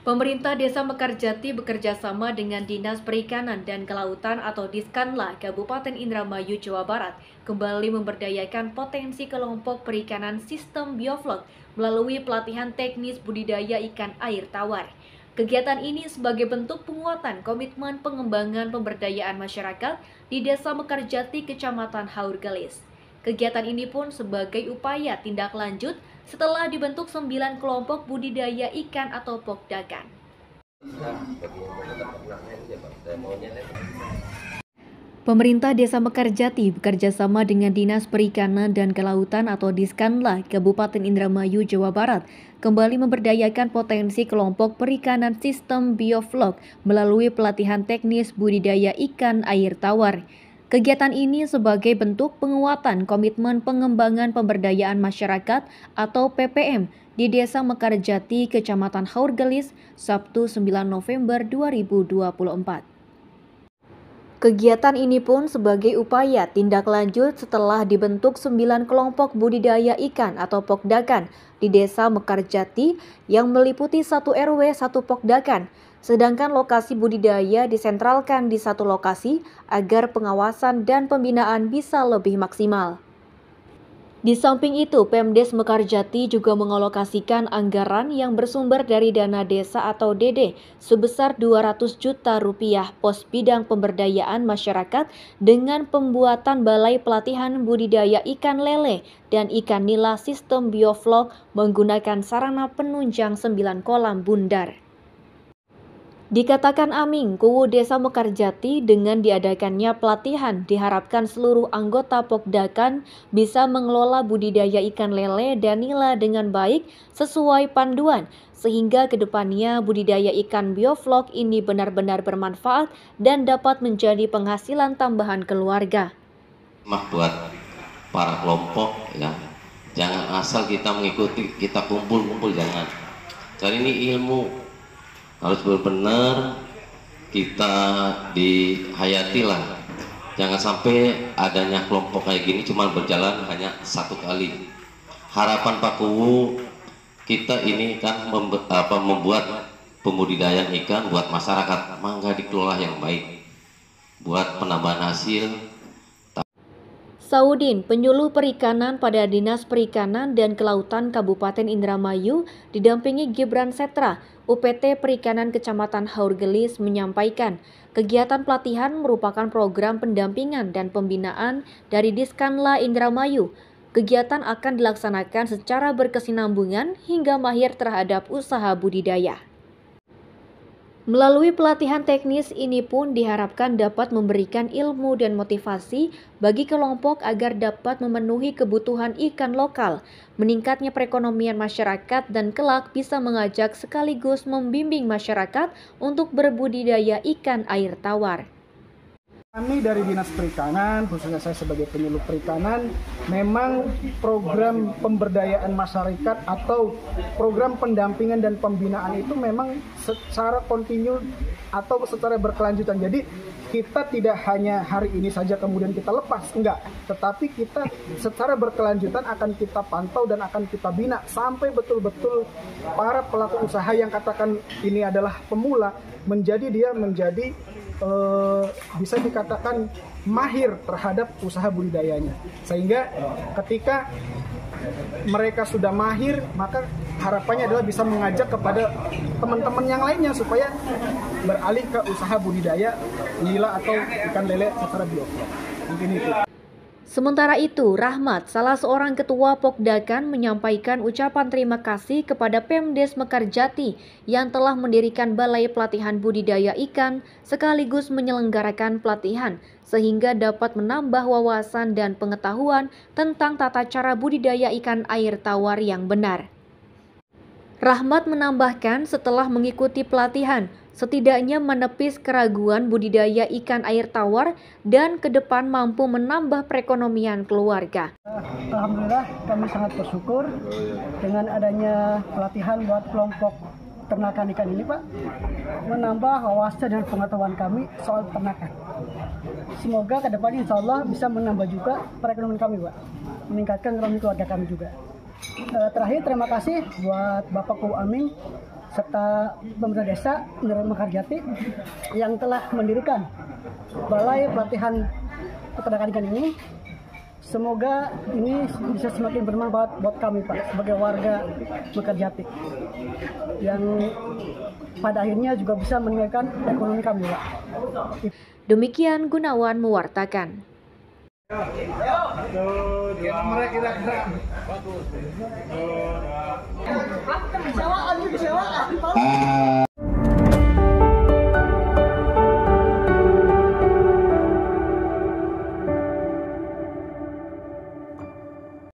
Pemerintah Desa Mekarjati bekerja sama dengan Dinas Perikanan dan Kelautan atau Diskanla Kabupaten Indramayu, Jawa Barat kembali memberdayakan potensi kelompok perikanan sistem bioflok melalui pelatihan teknis budidaya ikan air tawar. Kegiatan ini sebagai bentuk penguatan komitmen pengembangan pemberdayaan masyarakat di Desa Mekarjati, Kecamatan Haurgelis. Kegiatan ini pun sebagai upaya tindak lanjut setelah dibentuk 9 kelompok budidaya ikan atau pokdakan. Pemerintah Desa Mekarjati bekerjasama dengan Dinas Perikanan dan Kelautan atau Diskanla Kabupaten Indramayu, Jawa Barat kembali memberdayakan potensi kelompok perikanan sistem bioflok melalui pelatihan teknis budidaya ikan air tawar. Kegiatan ini sebagai bentuk penguatan komitmen pengembangan pemberdayaan masyarakat atau PPM di Desa Mekarjati, Kecamatan Haurgelis, Sabtu 9 November 2024. Kegiatan ini pun sebagai upaya tindak lanjut setelah dibentuk 9 kelompok budidaya ikan atau pokdakan di Desa Mekarjati yang meliputi 1 RW 1 pokdakan. Sedangkan lokasi budidaya disentralkan di satu lokasi agar pengawasan dan pembinaan bisa lebih maksimal. Di samping itu, Pemdes Mekarjati juga mengalokasikan anggaran yang bersumber dari dana desa atau DD sebesar 200 juta rupiah pos bidang pemberdayaan masyarakat dengan pembuatan balai pelatihan budidaya ikan lele dan ikan nila sistem bioflok menggunakan sarana penunjang 9 kolam bundar. Dikatakan Aming, Kuwu Desa Mekarjati dengan diadakannya pelatihan diharapkan seluruh anggota Pokdakan bisa mengelola budidaya ikan lele dan nila dengan baik sesuai panduan sehingga kedepannya budidaya ikan bioflok ini benar-benar bermanfaat dan dapat menjadi penghasilan tambahan keluarga. Buat para kelompok ya, jangan asal kita mengikuti, kita kumpul-kumpul, jangan. Cari ini ilmu. Harus benar-benar kita dihayati lah. Jangan sampai adanya kelompok kayak gini cuma berjalan hanya satu kali. Harapan Pak Kuwu kita ini kan membuat pembudidayaan ikan buat masyarakat, mangga dikelola yang baik buat penambahan hasil. Saudin, penyuluh perikanan pada Dinas Perikanan dan Kelautan Kabupaten Indramayu, didampingi Gibran Setra, UPT Perikanan Kecamatan Haurgelis menyampaikan, kegiatan pelatihan merupakan program pendampingan dan pembinaan dari Diskanla Indramayu. Kegiatan akan dilaksanakan secara berkesinambungan hingga mahir terhadap usaha budidaya. Melalui pelatihan teknis ini pun diharapkan dapat memberikan ilmu dan motivasi bagi kelompok agar dapat memenuhi kebutuhan ikan lokal, meningkatnya perekonomian masyarakat dan kelak bisa mengajak sekaligus membimbing masyarakat untuk berbudidaya ikan air tawar. Kami dari Dinas Perikanan, khususnya saya sebagai penyuluh perikanan, memang program pemberdayaan masyarakat atau program pendampingan dan pembinaan itu memang secara kontinu atau secara berkelanjutan. Jadi kita tidak hanya hari ini saja kemudian kita lepas, enggak. Tetapi kita secara berkelanjutan akan kita pantau dan akan kita bina sampai betul-betul para pelaku usaha yang katakan ini adalah pemula, menjadi bisa dikatakan mahir terhadap usaha budidayanya. Sehingga ketika mereka sudah mahir, maka harapannya adalah bisa mengajak kepada teman-teman yang lainnya supaya beralih ke usaha budidaya nila atau ikan lele secara bioflok. Mungkin itu. Sementara itu, Rahmat, salah seorang ketua Pokdakan, menyampaikan ucapan terima kasih kepada Pemdes Mekarjati yang telah mendirikan balai pelatihan budidaya ikan sekaligus menyelenggarakan pelatihan sehingga dapat menambah wawasan dan pengetahuan tentang tata cara budidaya ikan air tawar yang benar. Rahmat menambahkan setelah mengikuti pelatihan, setidaknya menepis keraguan budidaya ikan air tawar dan ke depan mampu menambah perekonomian keluarga. Alhamdulillah kami sangat bersyukur dengan adanya pelatihan buat kelompok ternakan ikan ini, Pak, menambah wawasan dan pengetahuan kami soal ternakan. Semoga ke depan insya Allah bisa menambah juga perekonomian kami, Pak, meningkatkan ekonomi keluarga kami juga. Terakhir terima kasih buat Bapak Kuwu Aming serta pemerintah desa Mekarjati yang telah mendirikan Balai Pelatihan Peternakan Ikan ini. Semoga ini bisa semakin bermanfaat buat kami Pak sebagai warga Mekarjati yang pada akhirnya juga bisa meningkatkan ekonomi kami Pak. Demikian Gunawan mewartakan. Ah,